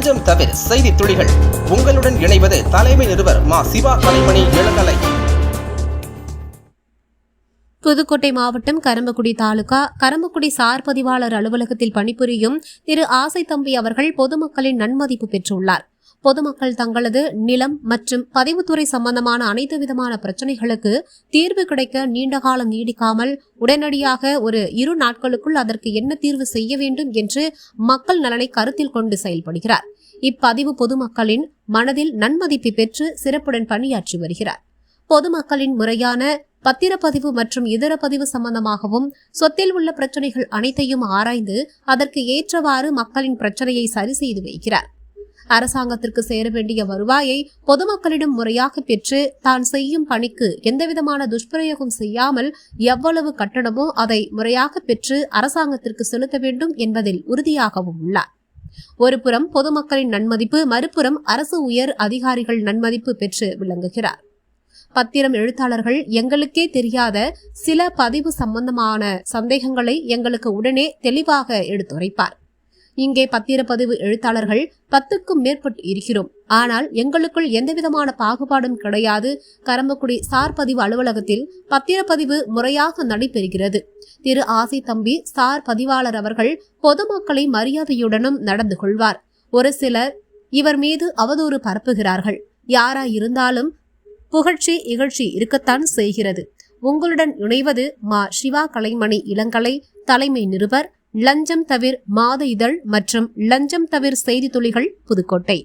லஞ்சம் தவிர செய்தி துளிகள். உங்களுடன் இணைவது தலைமை நிருபர் மா. சிவா கலைமணி இளங்கலை. புதுக்கோட்டை மாவட்டம் கரம்பக்குடி தாலுகா கரம்பக்குடி சார் பதிவாளர் அலுவலகத்தில் பணிபுரியும் திரு ஆசை தம்பி அவர்கள் பொதுமக்களின் நன்மதிப்பு பெற்றுள்ளார். பொதுமக்கள் தங்களது நிலம் மற்றும் பதிவுத்துறை சம்பந்தமான அனைத்து விதமான பிரச்சினைகளுக்கு தீர்வு கிடைக்க நீண்டகாலம் நீடிக்காமல் உடனடியாக ஒரு 2 நாட்களுக்குள் அதற்கு என்ன தீர்வு செய்ய வேண்டும் என்று மக்கள் நலனை கருத்தில் கொண்டு செயல்படுகிறார். இப்பதிவு பொதுமக்களின் மனதில் நன்மதிப்பு பெற்று சிறப்புடன் பணியாற்றி வருகிறார். பொதுமக்களின் முறையான பத்திரப்பதிவு மற்றும் இதர பதிவு சம்பந்தமாகவும் சொத்தில் உள்ள பிரச்சனைகள் அனைத்தையும் ஆராய்ந்து அதற்கு ஏற்றவாறு மக்களின் பிரச்சனையை சரி செய்து வைக்கிறார். அரசாங்கத்திற்கு சேர வேண்டிய வருவாயை பொதுமக்களிடம் முறையாக பெற்று தான் செய்யும் பணிக்கு எந்தவிதமான துஷ்பிரயோகம் செய்யாமல் எவ்வளவு கட்டணமோ அதை முறையாக பெற்று அரசாங்கத்திற்கு செலுத்த வேண்டும் என்பதில் உறுதியாகவும் உள்ளார். ஒருபுறம் பொதுமக்களின் நன்மதிப்பு, மறுபுறம் அரசு உயர் அதிகாரிகள் நன்மதிப்பு பெற்று விளங்குகிறார். பத்திரம் எழுத்தாளர்கள் எங்களுக்கே தெரியாத சில பதிவு சம்பந்தமான சந்தேகங்களை எங்களுக்கு உடனே தெளிவாக எடுத்துரைப்பார். இங்கே பத்திரப்பதிவு எழுத்தாளர்கள் 10க்கும் மேற்பட்டு இருக்கிறோம். ஆனால் எங்களுக்குள் எந்தவிதமான பாகுபாடும் கிடையாது. கரம்பக்குடி சார் பதிவு அலுவலகத்தில் பத்திரப்பதிவு முறையாக நடைபெறுகிறது. திரு ஆசை தம்பி சார் பதிவாளர் அவர்கள் பொதுமக்களை மரியாதையுடனும் நடந்து கொள்வார். ஒரு சிலர் இவர் மீது அவதூறு பரப்புகிறார்கள். யாராயிருந்தாலும் புகழ்ச்சி இகழ்ச்சி இருக்கத்தான் செய்கிறது. உங்களுடன் இணைவது மா. சிவா கலைமணி இளங்கலை, தலைமை நிருபர், லஞ்சம் தவிர மாத இதழ் மற்றும் லஞ்சம் தவிர செய்தி துளிகள், புதுக்கோட்டை.